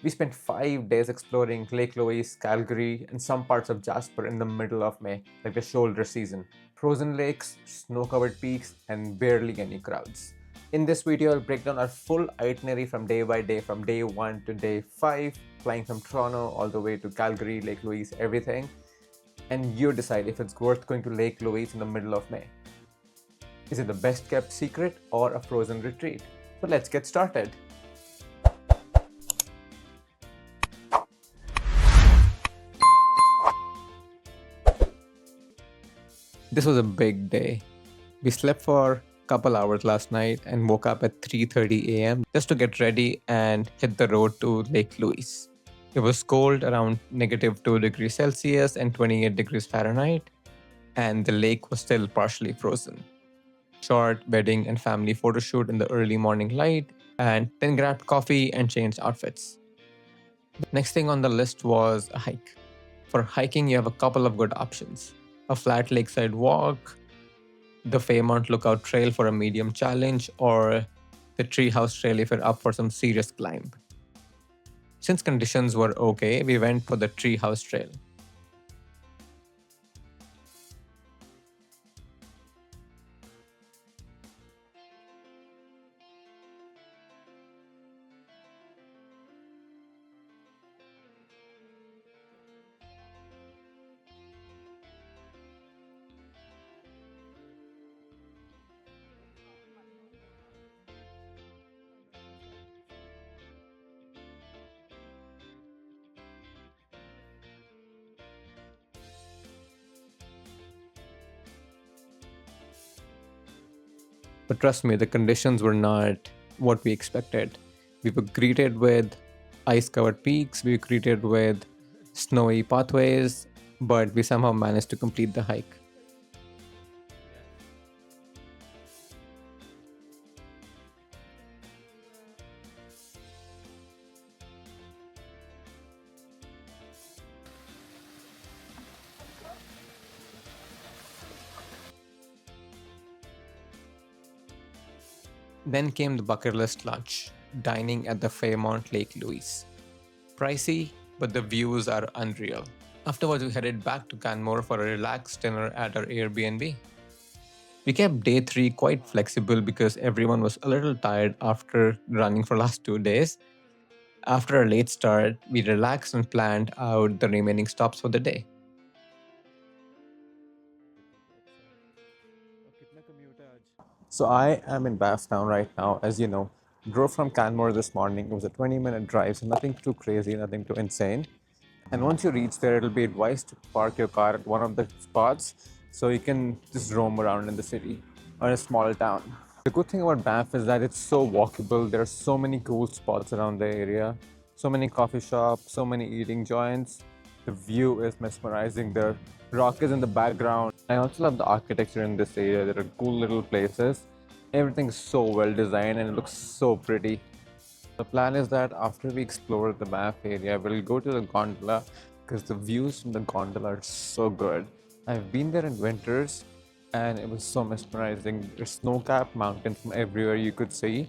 We spent 5 days exploring Lake Louise, Calgary, and some parts of Jasper in the middle of May, like the shoulder season. Frozen lakes, snow covered peaks, and barely any crowds. In this video, I'll break down our full itinerary from day by day, from day 1 to day 5, flying from Toronto all the way to Calgary, Lake Louise, everything. And you decide if it's worth going to Lake Louise in the middle of May. Is it the best kept secret or a frozen retreat? So let's get started. This was a big day. We slept for a couple hours last night and woke up at 3:30 a.m. just to get ready and hit the road to Lake Louise. It was cold, around -2 degrees Celsius and 28 degrees Fahrenheit, and the lake was still partially frozen. Short wedding and family photo shoot in the early morning light, and then grabbed coffee and changed outfits. Next thing on the list was a hike. For hiking, you have a couple of good options: a flat lakeside walk, the Fairmont Lookout Trail for a medium challenge, or the Treehouse Trail if you're up for some serious climb. Since conditions were okay, we went for the Treehouse Trail. But trust me, the conditions were not what we expected. We were greeted with ice covered peaks, we were greeted with snowy pathways, but we somehow managed to complete the hike. Then came the bucket list lunch, dining at the Fairmont Lake Louise. Pricey, but the views are unreal. Afterwards, we headed back to Canmore for a relaxed dinner at our Airbnb. We kept day 3 quite flexible because everyone was a little tired after running for last 2 days. After a late start, we relaxed and planned out the remaining stops for the day. So I am in Bathtown right now, as you know. Drove from Canmore this morning. It was a 20-minute drive, so nothing too crazy, nothing too insane. And once you reach there, it'll be advised to park your car at one of the spots so you can just roam around in the city or in a small town. The good thing about Banff is that it's so walkable. There are so many cool spots around the area, so many coffee shops, so many eating joints. The view is mesmerizing. The rock is in the background. I also love the architecture in this area. There are cool little places. Everything's so well designed and it looks so pretty. The plan is that after we explore the Banff area, we'll go to the gondola because the views from the gondola are so good. I've been there in winters and it was so mesmerizing. There's snow-capped mountains from everywhere you could see,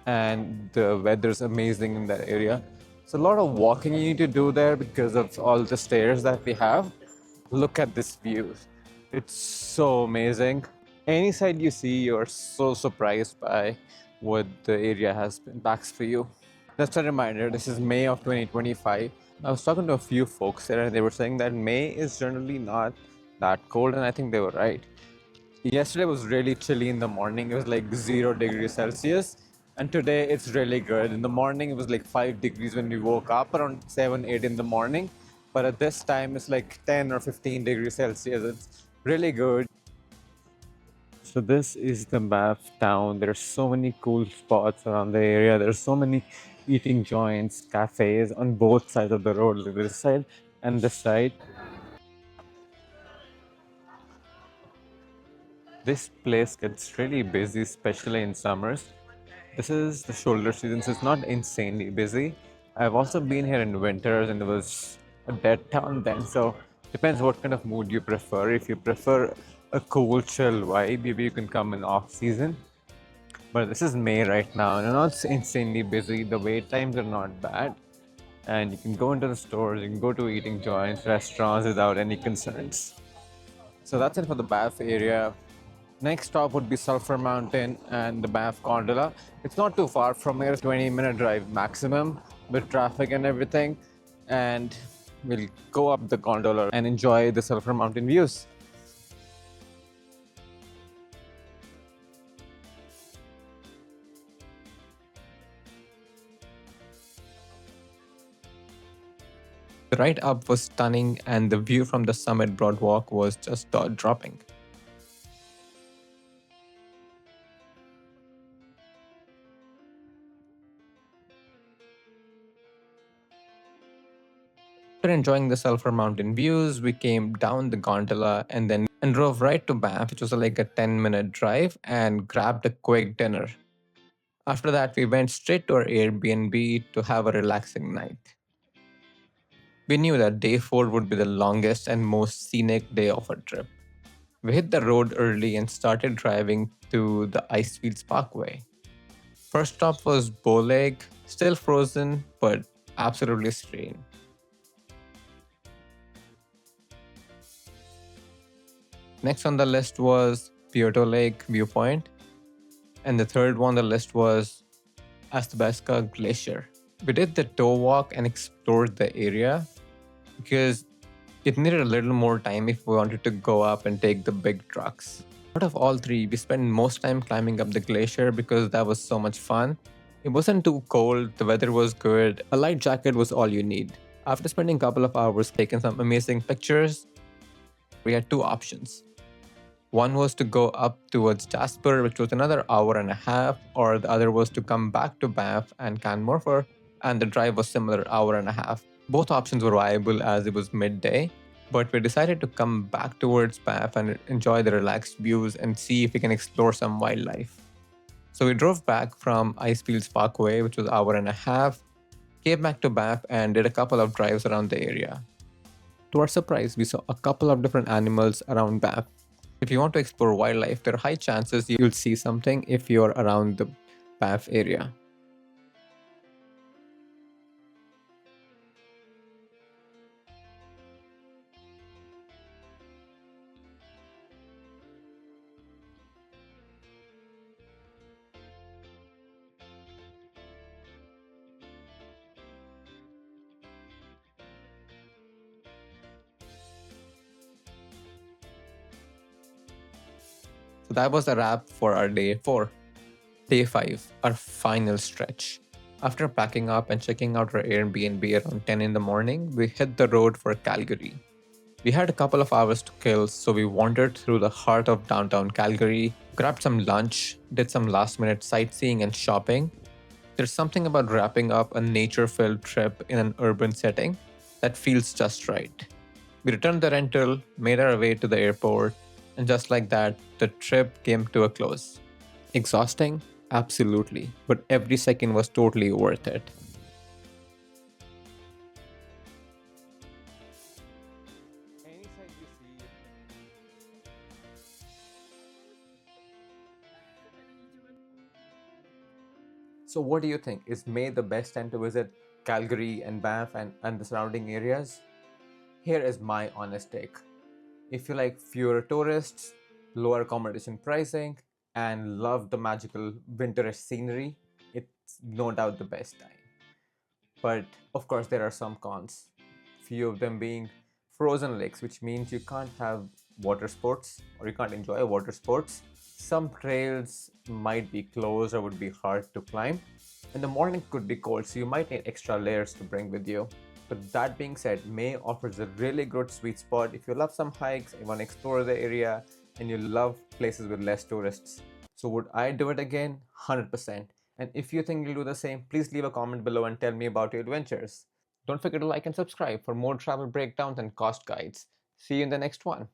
and the weather's amazing in that area. So a lot of walking you need to do there because of all the stairs that we have. Look at this view. It's so amazing. Any side you see, you're so surprised by what the area has been packs for you. Just a reminder, this is May of 2025. I was talking to a few folks there and they were saying that May is generally not that cold, and I think they were right. Yesterday was really chilly in the morning. It was like 0 degrees Celsius. And today it's really good. In the morning it was like 5 degrees when we woke up around 7, 8 in the morning. But at this time it's like 10 or 15 degrees Celsius. It's really good. So this is the Banff town. There's so many cool spots around the area. There's so many eating joints, cafes on both sides of the road, like this side and this side. This place gets really busy, especially in summers. This is the shoulder season, so it's not insanely busy. I've also been here in winters and it was a dead town then, so depends what kind of mood you prefer. If you prefer a cool, chill vibe, maybe you can come in off season. But this is May right now, and it's insanely busy. The wait times are not bad. and you can go into the stores, you can go to eating joints, restaurants without any concerns. So that's it for the Banff area. Next stop would be Sulphur Mountain and the Banff Gondola. It's not too far from here, 20-minute drive maximum with traffic and everything. And we'll go up the gondola and enjoy the Sulphur Mountain views. The ride up was stunning, and the view from the summit boardwalk was just jaw dropping. After enjoying the Sulphur Mountain views, we came down the gondola and drove right to Banff, which was like a 10-minute drive, and grabbed a quick dinner. After that, we went straight to our Airbnb to have a relaxing night. We knew that day 4 would be the longest and most scenic day of our trip. We hit the road early and started driving to the Icefields Parkway. First stop was Bow Lake, still frozen, but absolutely serene. Next on the list was Puerto Lake Viewpoint, and the third one on the list was Athabasca Glacier. We did the tow walk and explored the area because it needed a little more time if we wanted to go up and take the big trucks. Out of all three, we spent most time climbing up the glacier because that was so much fun. It wasn't too cold, the weather was good, a light jacket was all you need. After spending a couple of hours taking some amazing pictures, we had two options. One was to go up towards Jasper, which was another hour and a half, or the other was to come back to Banff and Canmorfer, and the drive was similar hour and a half. Both options were viable as it was midday, but we decided to come back towards Banff and enjoy the relaxed views and see if we can explore some wildlife. So we drove back from Icefields Parkway, which was an hour and a half, came back to Banff and did a couple of drives around the area. To our surprise, we saw a couple of different animals around Banff. If you want to explore wildlife, there are high chances you'll see something if you're around the Banff area. So that was a wrap for our day 4. Day 5, our final stretch. After packing up and checking out our Airbnb around 10 in the morning, we hit the road for Calgary. We had a couple of hours to kill, so we wandered through the heart of downtown Calgary, grabbed some lunch, did some last minute sightseeing and shopping. There's something about wrapping up a nature filled trip in an urban setting that feels just right. We returned the rental, made our way to the airport, and just like that, the trip came to a close. Exhausting? Absolutely, but every second was totally worth it. So, what do you think? Is May the best time to visit Calgary and Banff and the surrounding areas? Here is my honest take. If you like fewer tourists, lower accommodation pricing, and love the magical winterish scenery, it's no doubt the best time. But of course, there are some cons. Few of them being frozen lakes, which means you can't have water sports or you can't enjoy water sports. Some trails might be closed or would be hard to climb. And the morning could be cold, so you might need extra layers to bring with you. But that being said, May offers a really good sweet spot if you love some hikes, you want to explore the area, and you love places with less tourists. So would I do it again? 100%. And if you think you'll do the same, please leave a comment below and tell me about your adventures. Don't forget to like and subscribe for more travel breakdowns and cost guides. See you in the next one.